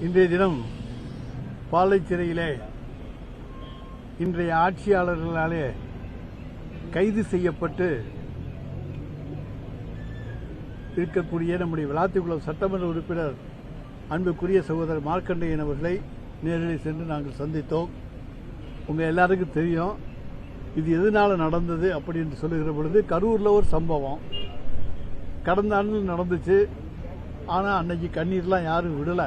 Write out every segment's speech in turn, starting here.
இன்றைய தினம் பாலை சிறையிலே இன்றைய ஆட்சியாளர்களாலே கைது செய்யப்பட்டு இருக்கக்கூடிய நம்முடைய விளாத்திக்குளம் சட்டமன்ற உறுப்பினர் அன்புக்குரிய சகோதரர் மார்க்கண்டேயன் அவர்களை நேரில் சென்று நாங்கள் சந்தித்தோம். உங்க எல்லாருக்கும் தெரியும் இது எதனால நடந்தது அப்படின்னு சொல்லுகிற பொழுது கரூர்ல ஒரு சம்பவம் கடந்த ஆண்டு நடந்துச்சு. ஆனா அன்னைக்கு கண்ணீர்லாம் யாரும் விடல.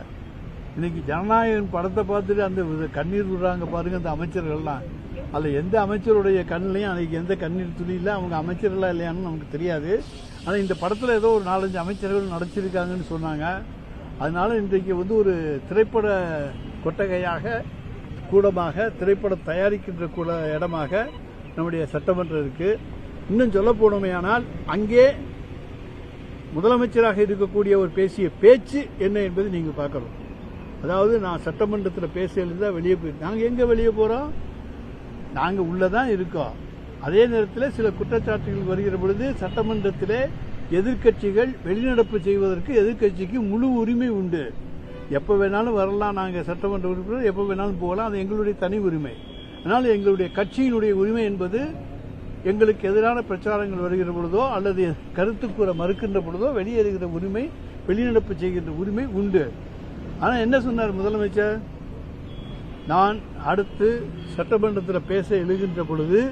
இன்னைக்கு ஜனநாயகன் படத்தை பார்த்துட்டு அந்த கண்ணீர் விடுறாங்க பாருங்க அந்த அமைச்சர்கள்லாம். அதுல எந்த அமைச்சருடைய கண்ணிலையும் அன்னைக்கு எந்த கண்ணீர் துளி இல்லை. அவங்க அமைச்சர்களா இல்லையான்னு நமக்கு தெரியாது. ஆனா இந்த படத்துல ஏதோ ஒரு 4-5 அமைச்சர்கள் நடிச்சிருக்காங்கன்னு சொன்னாங்க. அதனால இன்றைக்கு ஒரு திரைப்பட கொட்டகையாக கூடமாக திரைப்படம் தயாரிக்கின்ற இடமாக நம்முடைய சட்டமன்றம் இருக்கு. இன்னும் சொல்ல போனோமேயானால் அங்கே முதலமைச்சராக இருக்கக்கூடிய ஒரு பேசிய பேச்சு என்ன என்பது நீங்க பார்க்கணும். அதாவது நான் சட்டமன்றத்தில் பேச எழுந்தா வெளியே போயிருக்கு. நாங்க எங்க வெளியே போறோம்? நாங்க உள்ளதான் இருக்கோம். அதே நேரத்தில் சில குற்றச்சாட்டுகள் வருகிற பொழுது சட்டமன்றத்திலே எதிர்க்கட்சிகள் வெளிநடப்பு செய்வதற்கு எதிர்க்கட்சிக்கு முழு உரிமை உண்டு. எப்ப வேணாலும் வரலாம். நாங்க சட்டமன்ற உறுப்பினர் எப்ப வேணாலும் போகலாம். அது எங்களுடைய தனி உரிமை. அதனால் எங்களுடைய கட்சியினுடைய உரிமை என்பது எங்களுக்கு எதிரான பிரச்சாரங்கள் வருகிற பொழுதோ அல்லது கருத்து கூற மறுக்கின்ற பொழுதோ வெளியேறுகிற உரிமை, வெளிநடப்பு செய்கின்ற உரிமை உண்டு. ஆனா என்ன சொன்னார் முதலமைச்சர்? நான் அடுத்து சட்டமன்றத்தில் பேச எழுகின்ற பொழுது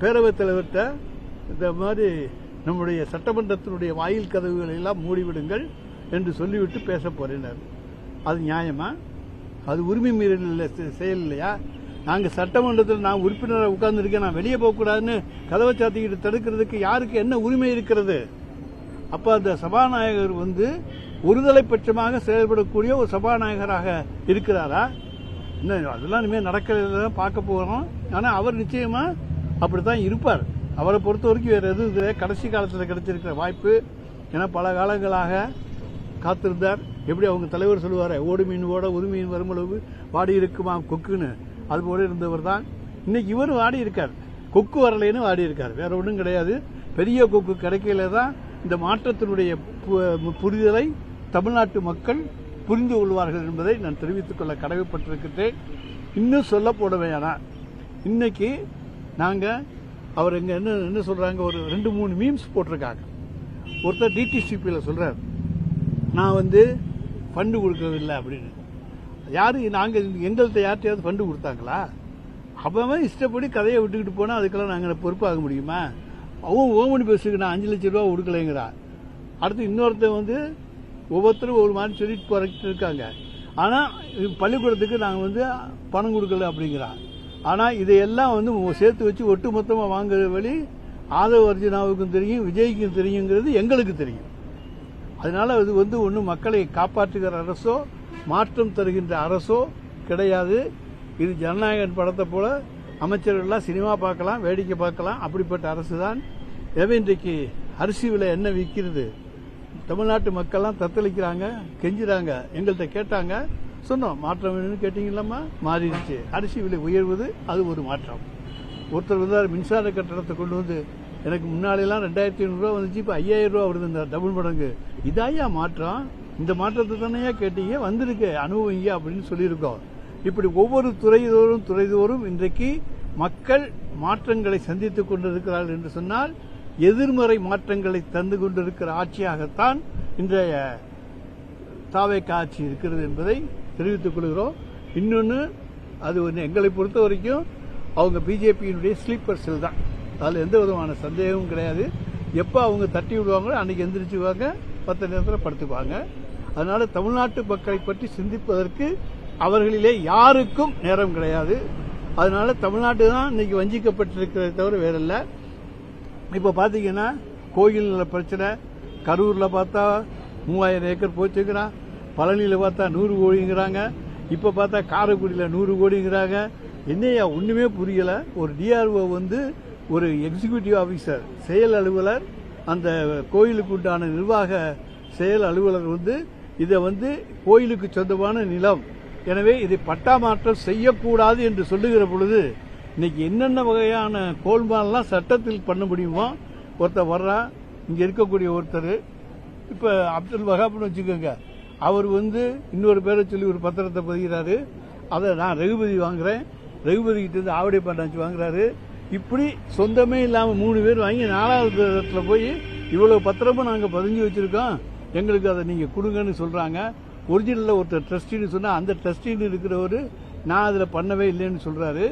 பேரவைத் தலைவர்கிட்ட இந்த மாதிரி நம்முடைய சட்டமன்றத்தினுடைய வாயில் கதவுகளை எல்லாம் மூடிவிடுங்கள் என்று சொல்லிவிட்டு பேச போறேனார். அது நியாயமா? அது உரிமை மீறல் செயல் இல்லையா? நாங்க சட்டமன்றத்தில் நான் உறுப்பினராக உட்கார்ந்து இருக்கேன், நான் வெளியே போகக்கூடாதுன்னு கதவை சாத்திக்கிட்டு தடுக்கிறதுக்கு யாருக்கு என்ன உரிமை இருக்கிறது? அப்ப அந்த சபாநாயகர் ஒருதலை பட்சமாக செயல்படக்கூடிய ஒரு சபாநாயகராக இருக்கிறாரா? இன்னும் அதெல்லாம் இனிமேல் நடக்கிறத பார்க்க போறோம். ஆனா அவர் நிச்சயமா அப்படித்தான் இருப்பார். அவரை பொறுத்த வரைக்கும் வேற எதுவும் கடைசி காலத்தில் கிடைச்சிருக்கிற வாய்ப்பு. ஏன்னா பல காலங்களாக காத்திருந்தார். எப்படி அவங்க தலைவர் சொல்லுவாரு, ஓடு மீன் ஓட ஒரு மீன் வருமளவு வாடி இருக்குமா கொக்குன்னு, அதுபோல இருந்தவர் தான். இன்னைக்கு இவர் வாடி இருக்கார். கொக்கு வரலைன்னு வாடி இருக்கார். வேற ஒன்றும் கிடையாது. பெரிய கொக்கு கிடைக்கல தான் இந்த மாற்றத்தினுடைய புரிதலை தமிழ்நாட்டு மக்கள் புரிந்து கொள்வார்கள் என்பதை நான் தெரிவித்துக் கொள்ள கடமைப்பட்டிருக்கிறேன். இன்னும் சொல்ல போடவேனா, இன்னைக்கு நாங்க அவர் எங்க என்ன சொல்றாங்க, ஒரு 2-3 மீம்ஸ் போட்டிருக்காங்க. ஒருத்தர் டிடிசிபியில சொல்றாரு, நான் ஃபண்டு கொடுக்கறது இல்லை அப்படின்னு. யாரு? நாங்க எங்கள்கிட்ட யார்கிட்டயாவது ஃபண்டு கொடுத்தாங்களா? அவன் இஷ்டப்படி கதையை விட்டுக்கிட்டு போனா அதுக்கெல்லாம் நாங்க பொறுப்பாக முடியுமா? அவன் ஓமனி பஸ்ஸுக்கு நான் 5 லட்சம் ரூபா கொடுக்கலைங்கிறா. அடுத்து இன்னொருத்தர் ஒவ்வொருத்தரும் ஒரு மாதிரி சொல்லிட்டு போறக்கிட்டு இருக்காங்க. ஆனா பள்ளிக்கூடத்துக்கு நாங்க பணம் கொடுக்கல அப்படிங்கிறான். ஆனா இதையெல்லாம் சேர்த்து வச்சு ஒட்டு மொத்தமா வாங்குற வழி ஆதவ அர்ஜுனாவுக்கும் தெரியும், விஜய்க்கும் தெரியுங்கிறது எங்களுக்கு தெரியும். அதனால அது ஒன்னும் மக்களை காப்பாற்றுகிற அரசோ மாற்றம் தருகின்ற அரசோ கிடையாது. இது ஜனநாயகன் படத்தை போல அமைச்சர்கள்லாம் சினிமா பார்க்கலாம், வேடிக்கை பார்க்கலாம், அப்படிப்பட்ட அரசு தான். எனவே இன்றைக்கு அரிசி விலை என்ன விற்கிறது? தமிழ்நாட்டு மக்கள்லாம் தத்தளிக்கிறாங்க, கெஞ்சுறாங்க. எங்கள்கிட்ட கேட்டாங்க, சொன்னோம் மாற்றம் வேணும்னு கேட்டீங்களாமா, மாறிடுச்சு. அரிசி விலை உயர்வது அது ஒரு மாற்றம். ஒருத்தர் மின்சார கட்டணத்தை கொண்டு எனக்கு முன்னாலெல்லாம் 2500 ரூபா வந்துச்சு, இப்ப 5000 ரூபா வருது, இந்த டபுள் மடங்கு. இதாயா மாற்றம்? இந்த மாற்றத்தை தானே கேட்டீங்க, வந்திருக்கு, அனுபவிங்க அப்படின்னு சொல்லியிருக்கோம். இப்படி ஒவ்வொரு துறைதோறும் இன்றைக்கு மக்கள் மாற்றங்களை சந்தித்துக் கொண்டிருக்கிறார்கள் என்று சொன்னால் எதிர்மறை மாற்றங்களை தந்து கொண்டிருக்கிற ஆட்சியாகத்தான் இன்றைய தாவேகா ஆட்சி இருக்கிறது என்பதை தெரிவித்துக் கொள்கிறோம். இன்னொன்னு, அது எங்களை பொறுத்த வரைக்கும் அவங்க பிஜேபியினுடைய ஸ்லீப்பர் செல் தான். அதில் எந்த விதமான சந்தேகமும் கிடையாது. எப்ப அவங்க தட்டி விடுவாங்களோ அன்னைக்கு எந்திரிச்சுவாங்க, 10 நேரத்தில் படுத்துக்குவாங்க. அதனால தமிழ்நாட்டு மக்களை பற்றி சிந்திப்பதற்கு அவர்களிலே யாருக்கும் நேரம் கிடையாது. அதனால தமிழ்நாட்டு தான் இன்னைக்கு வஞ்சிக்கப்பட்டிருக்கிறத தவிர வேற இல்ல. இப்ப பாத்தீங்கன்னா கோயில் பிரச்சனை, கரூர்ல பார்த்தா 3000 ஏக்கர் போச்சுங்கிறான், பழனியில பார்த்தா 100 கோடிங்கிறாங்க, இப்ப பார்த்தா காரைக்குடியில 100 கோடிங்கிறாங்க. என்னையா ஒண்ணுமே புரியல. ஒரு டிஆர்ஓ ஒரு எக்ஸிகியூட்டிவ் ஆபீசர், செயல் அலுவலர், அந்த கோயிலுக்கு உண்டான நிர்வாக செயல் அலுவலர் இதை கோயிலுக்கு சொந்தமான நிலம், எனவே இதை பட்டா மாற்றம் செய்யக்கூடாது என்று சொல்லுகிற பொழுது இன்னைக்கு என்னென்ன வகையான கோல்மால்லாம் சட்டத்தில் பண்ண முடியுமோ ஒருத்தர் வர்றான், இங்க இருக்கக்கூடிய ஒருத்தர் இப்ப அப்துல் வஹாப்னு வச்சுக்கோங்க, அவர் இன்னொரு பேரை சொல்லி ஒரு பத்திரத்தை பதிகிறாரு. அதை நான் ரகுபதி வாங்குறேன், ரகுபதி கிட்ட இருந்து ஆவடி பட்டாச்சு வாங்குறாரு. இப்படி சொந்தமே இல்லாம 3 பேர் வாங்கி 4வது இடத்துல போய் இவ்வளவு பத்திரமும் நாங்க பதிஞ்சு வச்சிருக்கோம், எங்களுக்கு அதை நீங்க கொடுங்கன்னு சொல்றாங்க. ஒரிஜினல்ல ஒருத்தர் ட்ரஸ்டின்னு சொன்னா அந்த ட்ரஸ்டின்னு இருக்கிறவரு நான் அதுல பண்ணவே இல்லைன்னு சொல்றாரு.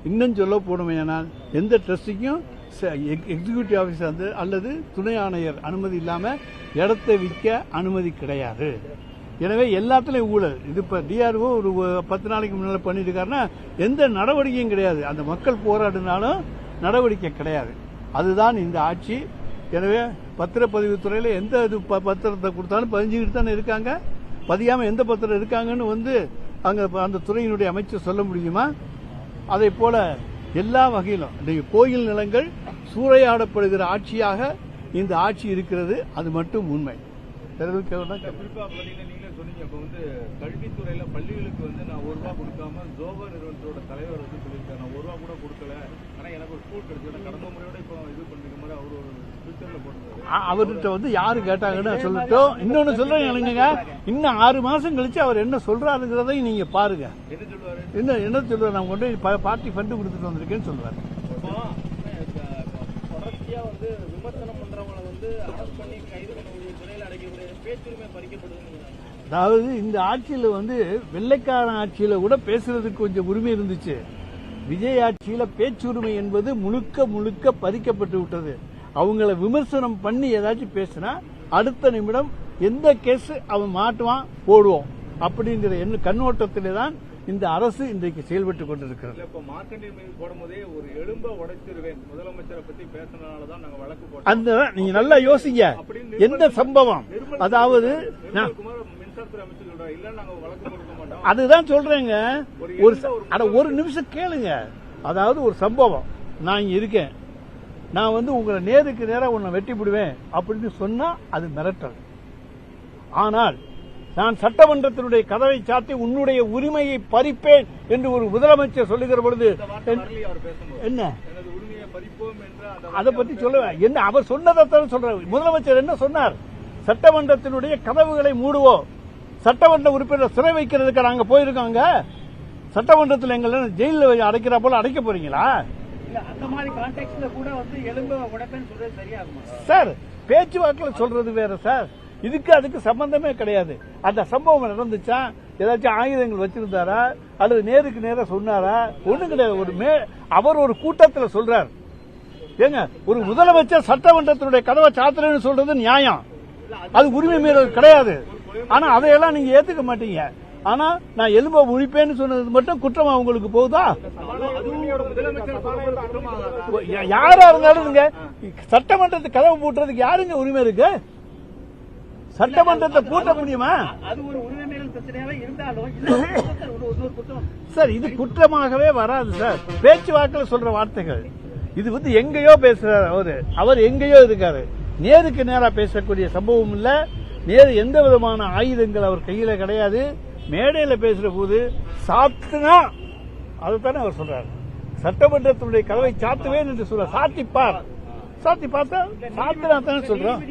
இன்னும் சொல்ல போனோமேனால் எந்த ட்ரஸ்டிக்கும் எக்ஸிகியூட்டிவ் ஆபீசர் அல்லது துணை ஆணையர் அனுமதி இல்லாம இடத்தை விற்க அனுமதி கிடையாது. எனவே எல்லாத்துலயும் ஊழல். இது இப்ப டிஆர்ஓ ஒரு 10 நாளைக்கு முன்னால பண்ணிருக்காருன்னா எந்த நடவடிக்கையும் கிடையாது. அந்த மக்கள் போராடினாலும் நடவடிக்கை கிடையாது. அதுதான் இந்த ஆட்சி. எனவே பத்திரப்பதிவுத்துறையில எந்த பத்திரத்தை கொடுத்தாலும் பதிஞ்சுக்கிட்டு தானே இருக்காங்க. பதியாம எந்த பத்திரம் இருக்காங்கன்னு அங்க அந்த துறையினுடைய அமைச்சர் சொல்ல முடியுமா? அதை போல எல்லா வகையிலும் இன்றைக்கு கோயில் நிலங்கள் சூறையாடப்படுகிற ஆட்சியாக இந்த ஆட்சி இருக்கிறது. அது மட்டும் உண்மை. குறிப்பா நீங்களே சொன்னீங்க, இப்ப கல்வித்துறையில பள்ளிகளுக்கு நான் ₹1 கொடுக்காம ஜோகோ நிறுவனத்தோட தலைவர் சொல்லியிருக்காரு, நான் ₹1 கூட கொடுக்கல, ஆனா எனக்கு ஒரு ஸ்கூல் கிடைச்சது, கடந்த முறையோட இப்போ இது பண்ணிருக்க மாதிரி அவரு ஒரு ட்விட்டர்ல போட்டிருக்காரு. அவர்கிட்ட யாரு கேட்டாங்கன்னு சொல்லட்டும். இன்னொன்னு சொல்றேன் இல்லைங்க, இன்னும் 6 மாசம் கழிச்சு அவர் என்ன சொல்றாருங்கிறதையும் நீங்க பாருங்க. என்ன சொல்லுவாரு? என்ன சொல்லுவாரு? நான் கொண்டு பார்ட்டி ஃபண்டு கொடுத்துட்டு வந்திருக்கேன்னு சொல்லுவாரு. தொடர்ச்சியா விமர்சனம் பண்றவங்களை அரசு பண்ணி கைது பண்ணக்கூடிய துறையில் அடைக்கக்கூடிய பேச்சுரிமை பறிக்கப்படுது. அதாவது இந்த ஆட்சியில வெள்ளைக்காரன் ஆட்சியில கூட பேசுறதுக்கு கொஞ்சம் உரிமை இருந்துச்சு. விஜய் ஆட்சியில பேச்சுரிமை என்பது முழுக்க முழுக்க பறிக்கப்பட்டு விட்டது. அவங்கள விமர்சனம் பண்ணி ஏதாச்சும் பேசினா அடுத்த நிமிடம் எந்த கேஸ் அவன் மாட்டுவான் போடுவோம் அப்படிங்கிற கண்ணோட்டத்திலே தான் இந்த அரசு இன்றைக்கு செயல்பட்டுக் கொண்டிருக்கிறது. போடும்போதே ஒரு எலும்ப உடைச்சிருவேன், முதலமைச்சரை பத்தி பேசினால்தான் நாங்க வழக்கு போட்டோம். அந்த நீங்க நல்லா யோசிங்க, எந்த சம்பவம்? அதாவது மின்சாரத்துறை அமைச்சர் சொல்றாரு, இல்ல நாங்க வழக்கு கொடுக்க மாட்டோம். அதுதான் சொல்றேங்க. ஒரு நிமிஷம் கேளுங்க. அதாவது ஒரு சம்பவம், நான் இங்க இருக்கேன், நான் உங்களை நேருக்கு நேரம் உன்னை வெட்டி விடுவேன் அப்படின்னு சொன்னா அது மிரட்டல். ஆனால் நான் சட்டமன்றத்தினுடைய கதவை சாத்தி உன்னுடைய உரிமையை பறிப்பேன் என்று ஒரு முதலமைச்சர் சொல்லுகிற பொழுது என்ன அதை பற்றி சொல்லுவேன். என்ன அவர் சொன்னதை சொல்ற முதலமைச்சர் என்ன சொன்னார்? சட்டமன்றத்தினுடைய கதவுகளை மூடுவோம், சட்டமன்ற உறுப்பினர் சிறை வைக்கிறதுக்கு நாங்க போயிருக்காங்க, சட்டமன்றத்தில் எங்களை ஜெயிலில் அடைக்கிற போல அடைக்க போறீங்களா? அந்த மாதிரி கான்டெக்ட்ல கூட எலும்பு உடைப்பேன்னு சொல்றது சரியாகுமா சார்? பேச்சுவாக்கில் சொல்றது வேற சார், அதுக்கு சம்பந்தமே கிடையாது. அந்த சம்பவம் நடந்துச்சா, ஏதாச்சும் ஆயுதங்கள் வச்சிருந்தாரா அல்லது நேருக்கு நேர சொன்னாரா? ஒண்ணும் கிடையாது. அவர் ஒரு கூட்டத்தில் சொல்றார். ஏங்க, ஒரு முதலமைச்சர் சட்டமன்றத்தினுடைய கதவை சாத்திரன்னு சொல்றது நியாயம், அது உரிமை மீறல் கிடையாது. ஆனா அதையெல்லாம் நீங்க ஏத்துக்க மாட்டீங்க. ஆனா நான் எலும்ப முழிப்பேன்னு சொன்னது மட்டும் குற்றமா உங்களுக்கு போகுதா? யாரா இருந்தாலும் சட்டமன்றத்தை கதவை பூட்டுறதுக்கு யாருங்க உரிமை இருக்கு? சட்டமன்றத்தை பூட்ட முடியுமா? அது ஒரு உரிமை மீறல் பிரச்சனையாக இருந்தாலும் சார் இது குற்றமாகவே வராது சார். பேச்சுவாக்கில் சொல்ற வார்த்தைகள் இது எங்கேயோ பேசுறாரு அவர் எங்கேயோ இருக்காரு. நேருக்கு நேரா பேசக்கூடிய சம்பவம் இல்ல. நேரு எந்த விதமான ஆயுதங்கள் அவர் கையில கிடையாது. மேடையில பேசுற போது சாத்துனா அதுதானே அவர் சொல்றாரு. சட்டமன்றத்தினுடைய கதவை சாத்துவேன் என்று சொல்ற சாத்திப்பார், சாத்தி பார்த்தா சாத்தினா தானே சொல்றோம்.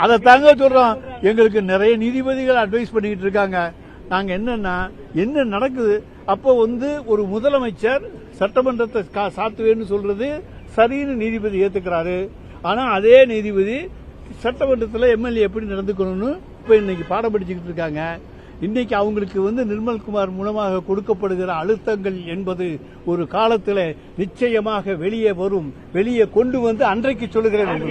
அதை தாங்க சொல்றோம். எங்களுக்கு நிறைய நீதிபதிகள் அட்வைஸ் பண்ணிட்டு இருக்காங்க. நாங்க என்ன நடக்குது? அப்போ ஒரு முதலமைச்சர் சட்டமன்றத்தை சாத்துவேன்னு சொல்றது சரின்னு நீதிபதி ஏத்துக்கிறாரு. ஆனா அதே நீதிபதி சட்டமன்றத்தில் எம்எல்ஏ எப்படி நடந்துக்கணும்னு இப்ப இன்னைக்கு பாடம் படிச்சுக்கிட்டு இருக்காங்க. இன்னைக்கு அவங்களுக்கு நிர்மல்குமார் மூலமாக கொடுக்கப்படுகிற அழுத்தங்கள் என்பது ஒரு காலத்தில் நிச்சயமாக வெளியே வரும். வெளியே கொண்டு அன்றைக்கு சொல்லுகிறேன்.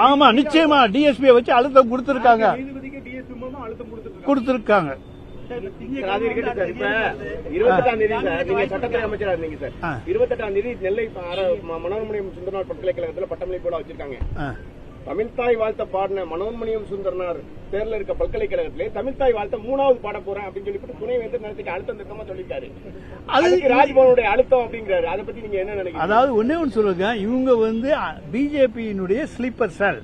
ஆமா, நிச்சயமா டிஎஸ்பி வச்சு அழுத்தம் கொடுத்திருக்காங்க. 28ஆம் தேதி நீங்க சட்டத்துறை அமைச்சரா இருந்தீங்க சார். 28ஆம் தேதி நெல்லை மனோன்மணியம் சுந்தரனார் பல்கலைக்கழகத்தில் பட்டமளிப்பு விழா வச்சிருக்காங்க. தமிழ்தாய் வாழ்த்த பாடின மனோன்மணியம் சுந்தரனார் பேர்ல இருக்க பல்கலைக்கழகத்திலே தமிழ்தாய் வாழ்த்த 3வது பாட போறேன் அப்படின்னு சொல்லிட்டு துணைவேந்தர் நேரத்துக்கு அழுத்தம் திட்டமா சொல்லிருக்காரு. அதுக்கு ராஜ்பவனுடைய அழுத்தம் அப்படிங்கிறாரு. அதை பத்தி நீங்க என்ன நினைக்கிறீங்க? அதாவது ஒன்னே ஒன்று சொல்லுங்க, இவங்க பிஜேபியினுடைய ஸ்லீப்பர் செல்.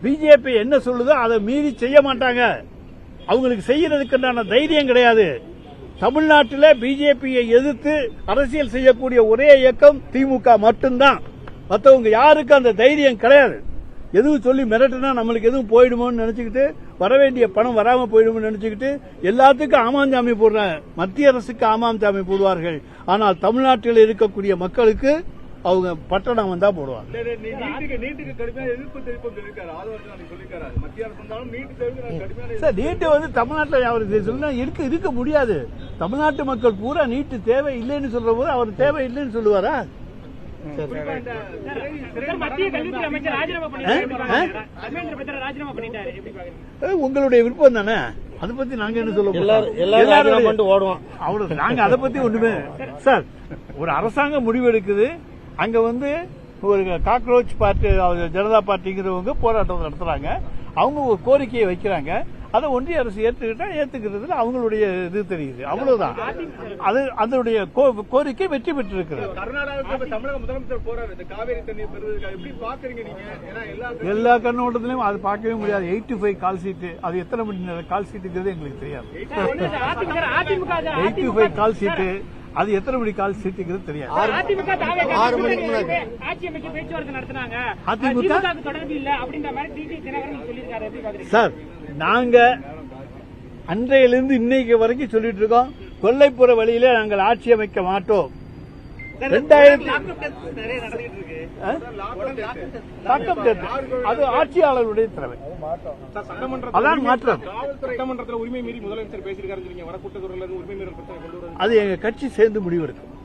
பிஜேபி என்ன சொல்லுதோ அதை மீறி செய்ய மாட்டாங்க. அவங்களுக்கு செய்யறதுக்குண்டான தைரியம் கிடையாது. தமிழ்நாட்டில் பிஜேபியை எதிர்த்து அரசியல் செய்யக்கூடிய ஒரே இயக்கம் திமுக மட்டும்தான். மற்றவங்க யாருக்கும் அந்த தைரியம் கிடையாது. எதுவும் சொல்லி மிரட்டுனா நம்மளுக்கு எதுவும் போயிடுமோன்னு நினைச்சுக்கிட்டு, வர வேண்டிய பணம் வராம போயிடுமோன்னு நினைச்சுக்கிட்டு எல்லாத்துக்கும் ஆமாம் ஜாமி போடுறாங்க. மத்திய அரசுக்கு ஆமாம் ஜாமி போடுவார்கள். ஆனால் தமிழ்நாட்டில் இருக்கக்கூடிய மக்களுக்கு அவங்க பட்டணம் வந்தா போடுவாங்க. நீட்டுக்கு கடுமையான எதிர்ப்பு தெரிவிப்பு சொல்லியிருக்காரு. ஆதரவு சொல்லியிருக்காரு. மத்திய அரசு இருந்தாலும் நீட்டு தேர்வுக்கு கடுமையான சார், நீட்டு வந்து தமிழ்நாட்டில் அவர் சொன்னா இருக்க முடியாது. தமிழ்நாட்டு மக்கள் பூரா நீட்டு தேவை இல்லைன்னு சொல்ற போது அவர் தேவை இல்லைன்னு சொல்லுவாரா? உங்களுடைய விருப்பம் தானே, அதை பத்தி நாங்க என்ன சொல்ல ஓடுவோம். அவ்வளவு நாங்க அதை பத்தி ஒண்ணுமே. சார், ஒரு அரசாங்கம் முடிவெடுக்குது, அங்க வந்து ஒரு காக்ரோச் பார்ட்டி ஜனதா பார்ட்டிங்கிறவங்க போராட்டம் நடத்துறாங்க. அவங்க ஒரு கோரிக்கையை வைக்கிறாங்க. அதை ஒன்றிய அரசு ஏற்றுக்கிட்டா ஏத்துக்கிறதுல அவங்களுடைய இது தெரியுது, அவ்வளவுதான். அது அதனுடைய கோரிக்கை வெற்றி பெற்றிருக்கிறது. கர்நாடகாவுக்கு தமிழக முதலமைச்சர் போறாரு இந்த காவேரி தண்ணீர் பெறுவதற்கு எப்படி பாக்குறீங்க நீங்க? எல்லா கண்ணோட்டத்திலையும் அது பார்க்கவே முடியாது. 85 கால் சீட்டு, அது எத்தனை மணி நேரம் கால் சீட்டுங்கிறது எங்களுக்கு தெரியாது. 85 கால் சீட்டு, அது எத்தனை மணி கால் சீட்டுங்கிறது தெரியாது. 6 மணிக்கு முன்னாடி ஆட்சி அமைக்க பேச்சுவார்த்தை நடத்தினாங்க. அதிமுக தொடர்பு இல்ல அப்படின்ற மாதிரி டிடி தினகரன் சொல்லியிருக்காரு. சார், நாங்க அன்றையிலிருந்து இன்னைக்கு வரைக்கும் சொல்லிட்டு இருக்கோம், கொல்லைப்புற வழியிலே நாங்கள் ஆட்சி அமைக்க மாட்டோம். 2000 அது ஆட்சியாளர்களுடைய திறமை. அதான் மாற்றம். சட்டமன்றத்தில் உரிமை மீறி முதலமைச்சர் பேசியிருக்காரு. வடக்கூட்டத்துறையில இருந்து உரிமை மீறல் பிரச்சனை கொண்டு வருவது அது எங்க கட்சி சேர்ந்து முடிவெடுக்கும்.